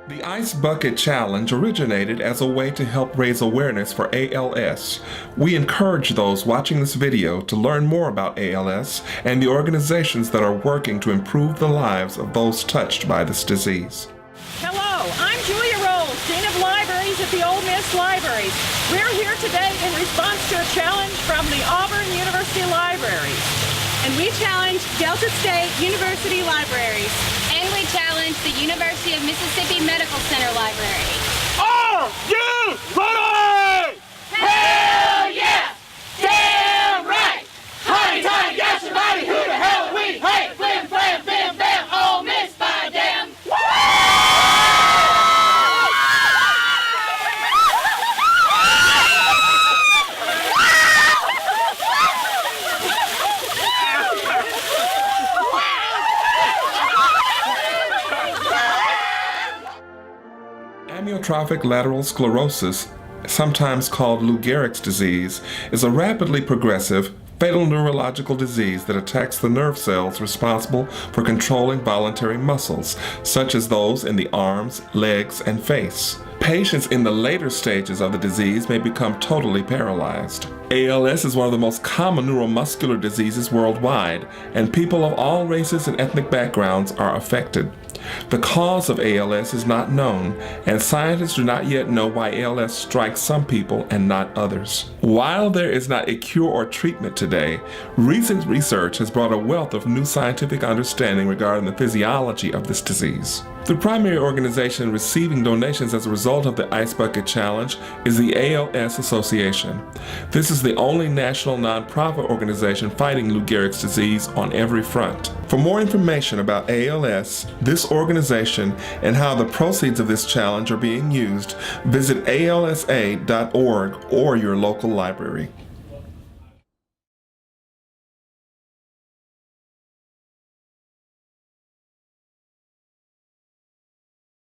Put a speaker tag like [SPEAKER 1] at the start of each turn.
[SPEAKER 1] The Ice Bucket Challenge originated as a way to help raise awareness for ALS. We encourage those watching this video to learn more about ALS and the organizations that are working to improve the lives of those touched by this disease.
[SPEAKER 2] Hello, I'm Julia Rolls, Dean of Libraries at the Ole Miss Library. We're here today in response to a challenge from the Auburn University Library.
[SPEAKER 3] And we challenge Delta State University Libraries.
[SPEAKER 4] And we challenge the University of Mississippi Medical Center Library.
[SPEAKER 5] Are you ready?
[SPEAKER 4] Hell yeah!
[SPEAKER 5] Damn right! Honey, honey, got somebody, who the hell are we? Hey, flim, flam, bam, bam, Ole Miss, by damn!
[SPEAKER 1] Amyotrophic lateral sclerosis, sometimes called Lou Gehrig's disease, is a rapidly progressive, fatal neurological disease that attacks the nerve cells responsible for controlling voluntary muscles, such as those in the arms, legs, and face. Patients in the later stages of the disease may become totally paralyzed. ALS is one of the most common neuromuscular diseases worldwide, and people of all races and ethnic backgrounds are affected. The cause of ALS is not known, and scientists do not yet know why ALS strikes some people and not others. While there is not a cure or treatment today, recent research has brought a wealth of new scientific understanding regarding the physiology of this disease. The primary organization receiving donations as a result of the Ice Bucket Challenge is the ALS Association. This is the only national nonprofit organization fighting Lou Gehrig's disease on every front. For more information about ALS, this organization, and how the proceeds of this challenge are being used, visit alsa.org or your local library.